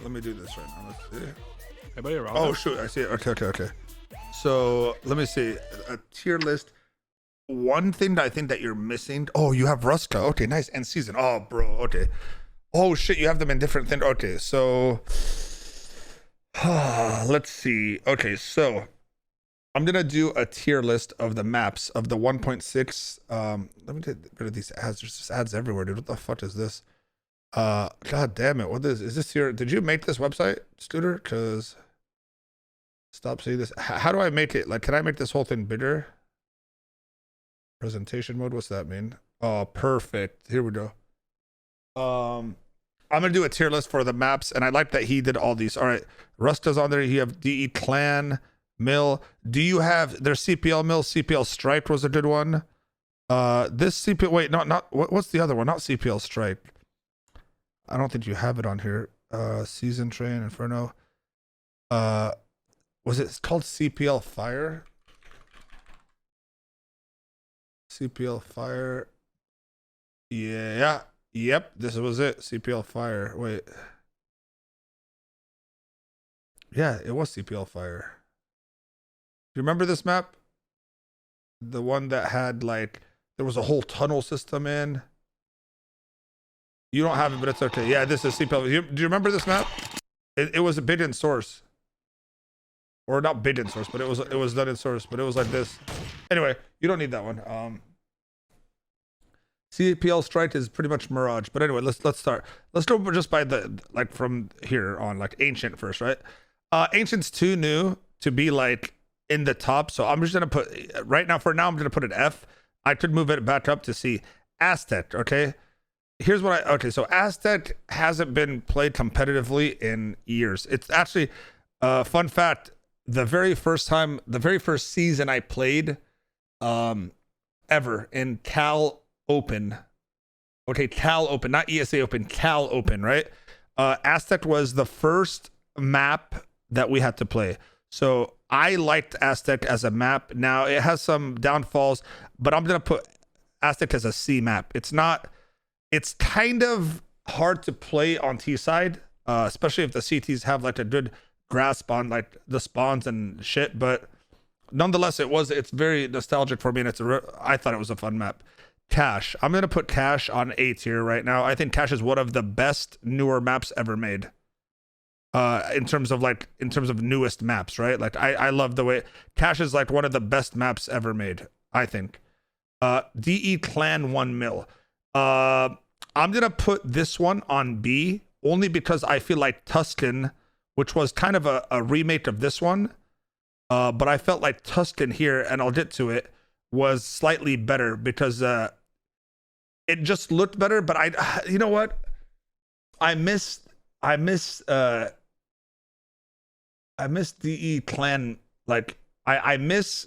let me do this right now. Let's see. Hey, buddy, around Oh shoot, I see it. Okay. So let me see a tier list. One thing that I think that you're missing. Oh, you have Ruska. Okay, nice. And season. Oh, bro. Okay. Oh shit, you have them in different things. Okay, so let's see. Okay, so I'm gonna do a tier list of the maps of the 1.6. Let me get rid of these ads. There's just ads everywhere, dude. What the fuck is this? God damn it. What is this here? Did you make this website, Studer? Cause stop seeing this. How do I make it? Like, can I make this whole thing bigger? Presentation mode. What's that mean? Oh, perfect. Here we go. I'm gonna do a tier list for the maps, and I like that he did all these. All right, Rusta's on there. You have DE Clan Mill. Do you have their CPL Mill? CPL Strike was a good one. This CPL. Wait, not what's the other one? Not CPL Strike. I don't think you have it on here. Season Train Inferno. Was it called CPL Fire? CPL Fire. Yeah. Yep, this was it. CPL Fire. Wait. Yeah, it was CPL Fire. Do you remember this map? The one that had like there was a whole tunnel system in. You don't have it, but it's okay. Yeah, this is CPL. Do you remember this map? It was a bid in source. Or not bid in source, but it was done in source, but it was like this. Anyway, you don't need that one. CPL Strike is pretty much Mirage, but anyway, let's start. Let's go just by the like from here on, like Ancient first, right? Ancient's too new to be like in the top, so I'm just gonna put right now. For now, I'm gonna put an F. I could move it back up to C. Aztec, okay. Here's what so Aztec hasn't been played competitively in years. It's actually fun fact. The very first season I played ever in Cal Open. Okay, Cal Open, not ESA Open, Cal Open, right? Aztec was the first map that we had to play. So I liked Aztec as a map. Now it has some downfalls, but I'm gonna put Aztec as a C map. It's kind of hard to play on T side, especially if the CTs have like a good grasp on like the spawns and shit, but nonetheless it's very nostalgic for me, and I thought it was a fun map. Cache, I'm gonna put Cache on A tier right now. I think Cache is one of the best newer maps ever made, in terms of newest maps, right? Like I love the way Cache is like one of the best maps ever made, I think. DE Clan 1 mil. I'm gonna put this one on B only because I feel like Tuscan, which was kind of a remake of this one, but I felt like Tuscan here, and I'll get to it, was slightly better because it just looked better. But you know what? I miss DE Clan. Like I miss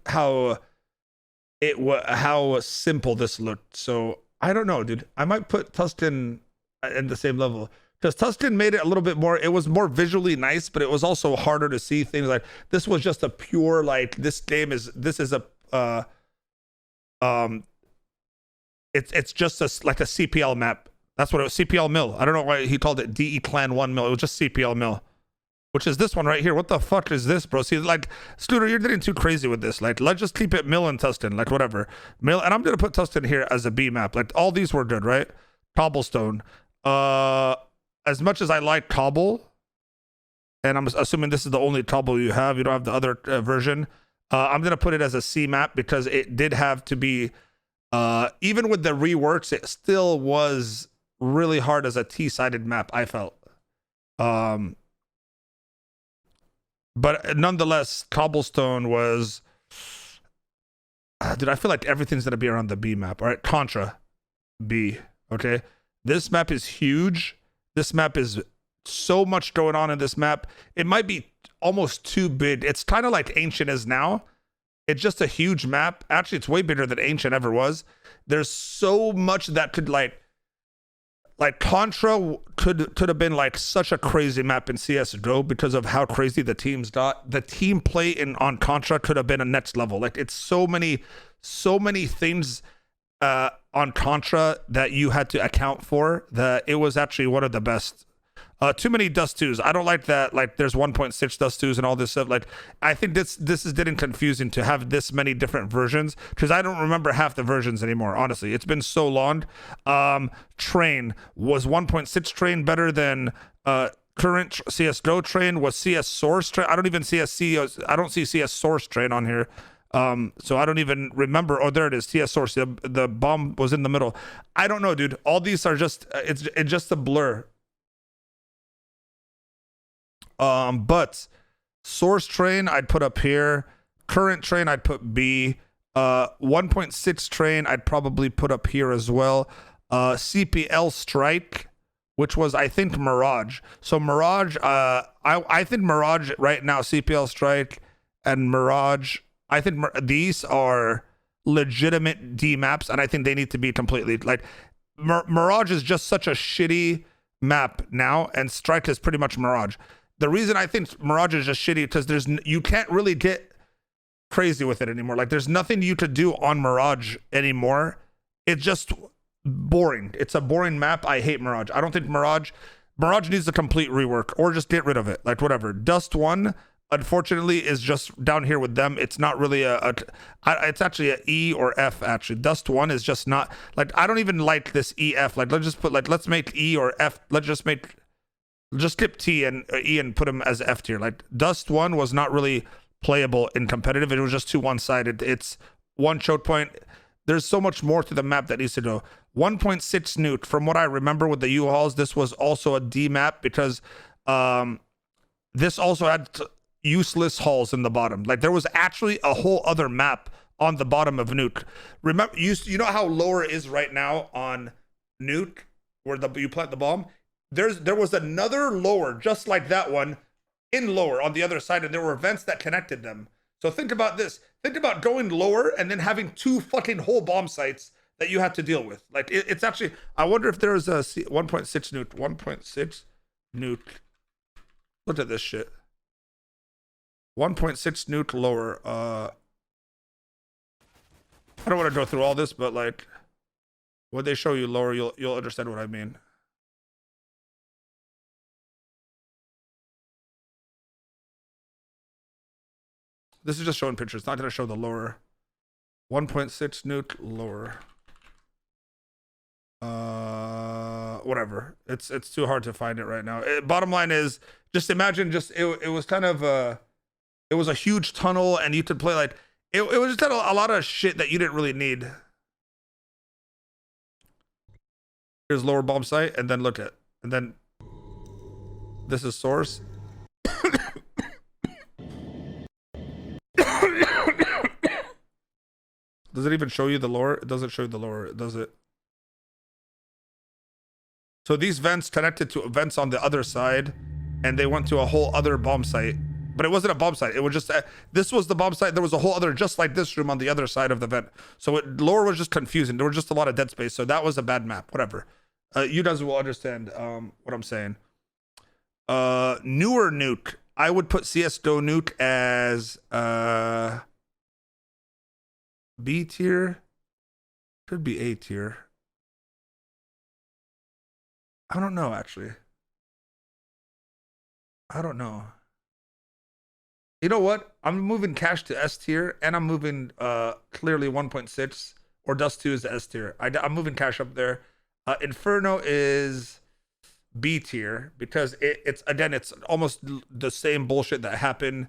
how simple this looked. So I don't know, dude. I might put Tuscan in the same level. Because Tuscan made it a little bit more, it was more visually nice, but it was also harder to see things. Like this was just a pure, like it's just like a CPL map. That's what it was, CPL mill. I don't know why he called it DE Clan 1 mil. It was just CPL mill, which is this one right here. What the fuck is this, bro? See, like, Studer, you're getting too crazy with this. Like, let's just keep it mill and Tuscan, like whatever. Mill, and I'm gonna put Tuscan here as a B map. Like all these were good, right? Cobblestone. As much as I like Cobble, and I'm assuming this is the only Cobble you don't have the other version, I'm going to put it as a C map because it did have to be, even with the reworks, it still was really hard as a T-sided map, I felt. But nonetheless, Cobblestone was, dude, I feel like everything's going to be around the B map. All right, Contra, B, okay? This map is huge. This map is so much going on in this map. It might be almost too big. It's kind of like Ancient is now. It's just a huge map. Actually, it's way bigger than Ancient ever was. There's so much that could like Contra could have been like such a crazy map in CS:GO because of how crazy the teams got. The team play on Contra could have been a next level. Like it's so many things on Contra that you had to account for that it was actually one of the best. Too many dust 2s. I don't like that. Like there's 1.6 dust 2s and all this stuff. Like I think this is getting confusing to have this many different versions, because I don't remember half the versions anymore. Honestly, it's been so long. Train was 1.6 train better than current CS:GO train? Was CS source train? I don't even see I don't see CS source train on here. So I don't even remember. Oh, there it is. CS source. The bomb was in the middle. I don't know, dude. All these are just it's just a blur. But source train I'd put up here. Current train I'd put B. 1.6 train I'd probably put up here as well. CPL strike, which was I think Mirage. So Mirage, I think Mirage right now, CPL strike and Mirage, I think these are legitimate D maps, and I think they need to be completely like Mirage is just such a shitty map now, and strike is pretty much Mirage. The reason I think Mirage is just shitty because you can't really get crazy with it anymore. Like there's nothing you could do on Mirage anymore. It's just boring. It's a boring map. I hate Mirage. I don't think Mirage needs a complete rework, or just get rid of it. Like whatever. Dust 1 unfortunately is just down here with them. It's not really it's actually a E or F actually. Dust 1 is just not like, I don't even like this EF. Like let's make E or F. Just skip T and E and put them as F tier. Like Dust 1 was not really playable in competitive. It was just too one-sided. It's one choke point. There's so much more to the map that needs to go. 1.6 nuke. From what I remember with the U-Hauls, this was also a D map because this also had useless halls in the bottom. Like there was actually a whole other map on the bottom of nuke. Remember, you know how lower is right now on nuke, where you plant the bomb? There was another lower just like that one in lower on the other side, and there were vents that connected them. So think about this. Think about going lower and then having 2 fucking whole bomb sites that you had to deal with. Like it's actually, I wonder if there's a 1.6 nuke. 1.6 nuke. Look at this shit. 1.6 nuke lower. I don't want to go through all this, but like when they show you lower, you'll understand what I mean. This is just showing pictures. It's not going to show the lower. 1.6 nuke lower. Whatever. It's too hard to find it right now. Bottom line is, just imagine it was kind of it was a huge tunnel, and you could play like it was just a lot of shit that you didn't really need. Here's lower bomb site, and then and then this is source. Does it even show you the lower? It doesn't show you the lower, does it? So these vents connected to vents on the other side, and they went to a whole other bomb site. But it wasn't a bomb site. It was just this was the bomb site. There was a whole other just like this room on the other side of the vent. So lower was just confusing. There was just a lot of dead space. So that was a bad map. Whatever. You guys will understand what I'm saying. Newer nuke. I would put CS:GO nuke as B tier. Could be A tier. I don't know, actually. I don't know. You know what? I'm moving cash to S tier, and I'm moving clearly 1.6 or Dust 2 is the S tier. I'm moving cash up there. Inferno is B tier because it's again, it's almost the same bullshit that happened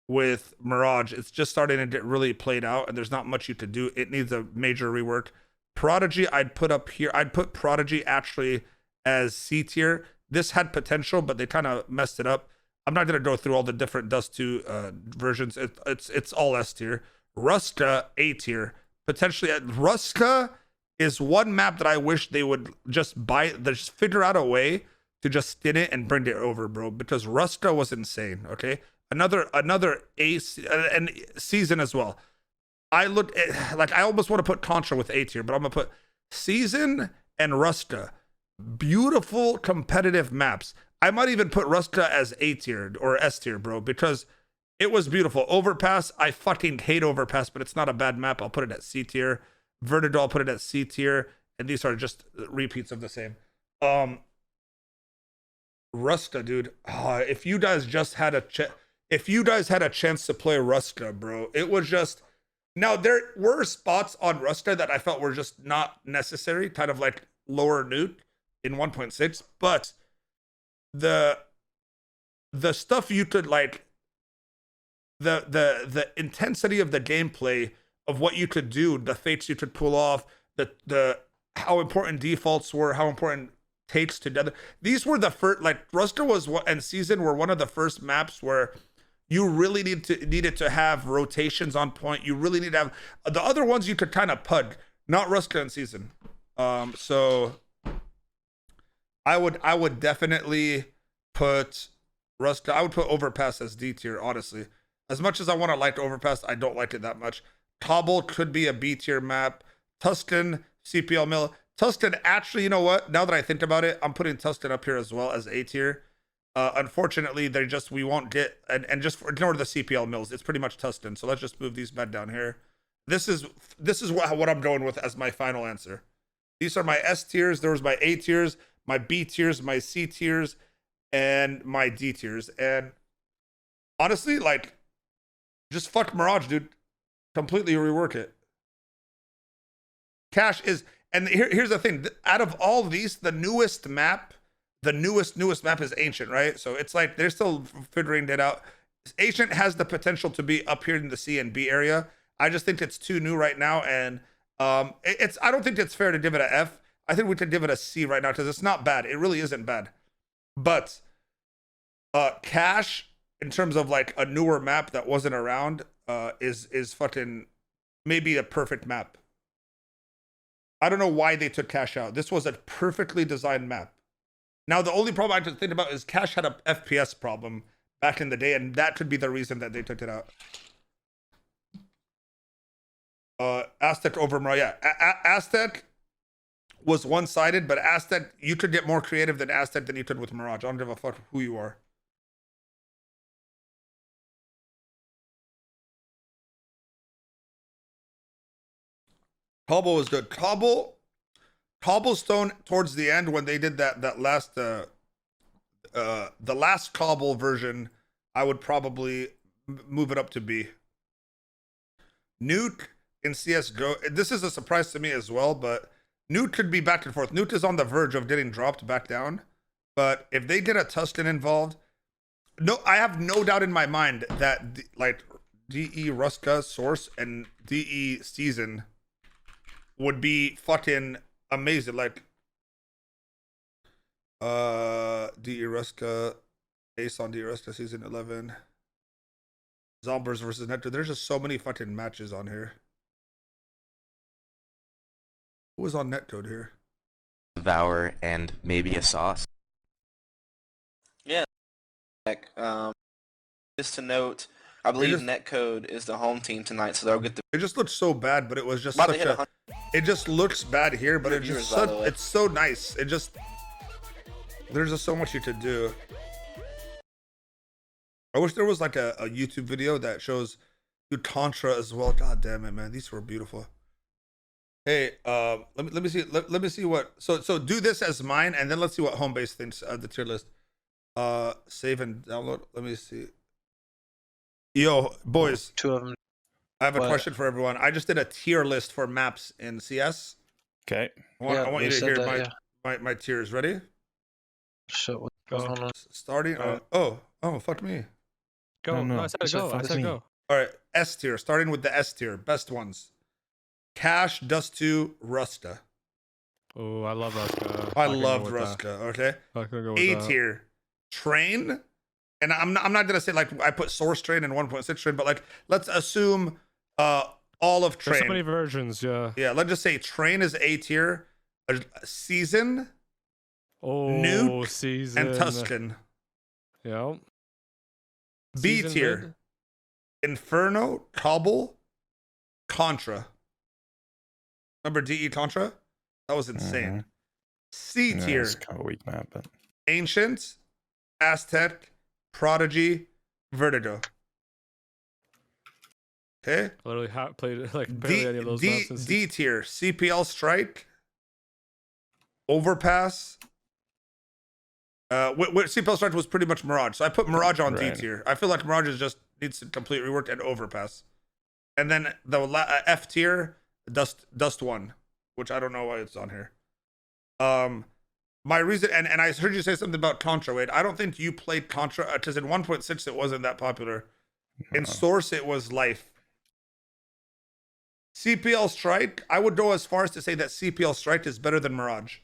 with Mirage. It's just starting to get really played out, and there's not much you could do. It needs a major rework. Prodigy I'd put up here. I'd put Prodigy actually as C tier. This had potential, but they kind of messed it up. I'm not gonna go through all the different Dust 2 versions. It's all S tier. Ruska A tier. Potentially Ruska is one map that I wish they would just just figure out a way to just spin it and bring it over, bro. Because Ruska was insane. Okay, another ace and season as well. I look at, like, I almost want to put Contra with A tier, but I'm gonna put season and Ruska. Beautiful competitive maps. I might even put Ruska as A tier or S tier, bro, because it was beautiful. Overpass, I fucking hate Overpass, but it's not a bad map. I'll put it at C tier. Vertigo, I'll put it at C tier, and these are just repeats of the same. Ruska, dude. If you guys just had a if you guys had a chance to play Ruska, bro, it was just. Now there were spots on Ruska that I felt were just not necessary, kind of like lower nuke in 1.6, but the stuff you could like, the intensity of the gameplay of what you could do, the fates you could pull off, the how important defaults were, how important takes together. These were the first, like Ruska was and Season were one of the first maps where you really needed to have rotations on point. You really need to have the other ones you could kind of pud, not Ruska and Season. So I would definitely put Ruska. I would put Overpass as D tier, honestly. As much as I want to like Overpass, I don't like it that much. Cobble could be a B tier map. Tuscan, CPL Mill. Tuscan, actually, you know what? Now that I think about it, I'm putting Tuscan up here as well as A tier. Unfortunately, we won't get, and just ignore the CPL mills. It's pretty much Tuscan. So let's just move these bed down here. This is what I'm going with as my final answer. These are my S tiers. There was my A tiers, my B tiers, my C tiers, and my D tiers. And honestly, like, just fuck Mirage, dude. Completely rework it. Cash is, and here's the thing. Out of all these, the newest map is Ancient, right? So it's like they're still figuring it out. Ancient has the potential to be up here in the C and B area. I just think it's too new right now, and I don't think it's fair to give it a F. I think we could give it a C right now because it's not bad. It really isn't bad. But Cash, in terms of like a newer map that wasn't around, is fucking maybe a perfect map. I don't know why they took Cash out. This was a perfectly designed map. Now, the only problem I could think about is Cash had a FPS problem back in the day, and that could be the reason that they took it out. Aztec over Mirage. Yeah, Aztec was one-sided, but Aztec, you could get more creative than Aztec than you could with Mirage. I don't give a fuck who you are. Cobble was good. Cobblestone towards the end when they did that last the last Cobble version, I would probably move it up to B. Nuke in CSGO, this is a surprise to me as well, but Nuke could be back and forth. Nuke is on the verge of getting dropped back down, but if they get a Tuscan involved, no, I have no doubt in my mind that like DE Ruska Source and DE Season would be fucking amazing. Like DE Ruska, Ace on DE Ruska Season 11, Zombers versus Netcode. There's just so many fucking matches on here. Who was on Netcode here? Devour and maybe a sauce. Yeah. Just to note, I believe Netcode is the home team tonight, so they'll get the. It just looked so bad, but it was just such a. It just looks bad here, but it's just so, it's so nice. It just, there's just so much you could do. I wish there was like a YouTube video that shows you Tantra as well. God damn it, man, these were beautiful. Hey, let me see. Let me see what. So do this as mine, and then let's see what Homebase thinks of the tier list. Save and download. Let me see. Yo, boys. Two of them. I have a question for everyone. I just did a tier list for maps in CS. Okay. I want you to hear my tiers. Ready? So what's going on? Starting. Fuck me. Go. No. I said go. I said go. All right. S tier. Starting with the S tier. Best ones. Cash, Dust 2, Ruska. Oh, I love Ruska. I loved Ruska. Okay. A tier. Train. And I'm not gonna say like I put Source Train and 1.6 Train, but like let's assume all of Train. There's so many versions, yeah. Yeah, let's just say Train is A tier, Season, Nuke, Season, and Tuscan. Yeah. B tier, Inferno, Cobble, Contra. Remember DE Contra? That was insane. C tier, it's kind of a weak map, but Ancient, Aztec, Prodigy, Vertigo. Okay. I literally played like barely any of those maps. D tier, CPL Strike, Overpass, CPL Strike was pretty much Mirage. So I put Mirage on D Right. tier. I feel like Mirage is just needs to complete rework and Overpass. And then the F tier, Dust 1, which I don't know why it's on here. My reason, and I heard you say something about Contra, Wade. I don't think you played Contra, because in 1.6 it wasn't that popular. In Source it was life. CPL Strike, I would go as far as to say that CPL Strike is better than Mirage.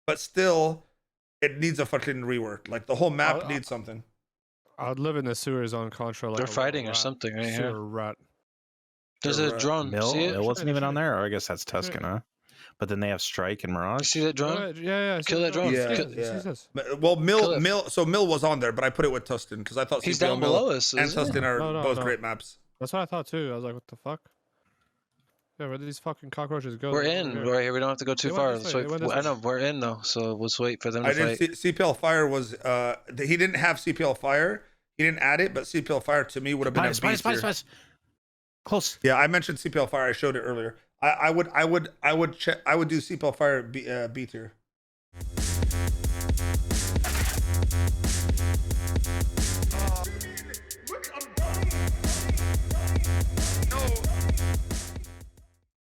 But still, it needs a fucking rework. Like, the whole map needs something. I'd live in the sewers on Contra. Like They're a fighting or rat. something right here. Sewer rat. There's a drone. Mill, See it? it wasn't Sure, even on sure. there, or I guess that's Tuscan, huh? But then they have Strike and You Mirage. see that drone? Yeah. Kill that drone. Yeah, Kill- yeah. See this? Well, Kill Mill was on there, but I put it with Tustin because I thought He's CPL down Mill below us. and isn't he? Tustin are No, both no. great maps. That's what I thought too. I was like, what the fuck? Yeah, where did these fucking cockroaches go? We're They're in. over here. We're right here. We don't have to go too They went far. this Let's way, wait. they went this I know way. we're in though, so let's wait for them to I fight. didn't see CPL Fire was he didn't have CPL Fire. He didn't add it, but CPL Fire to me would have been a B tier. Close. Yeah, I mentioned CPL Fire. I showed it earlier. I would do CPL Fire B tier.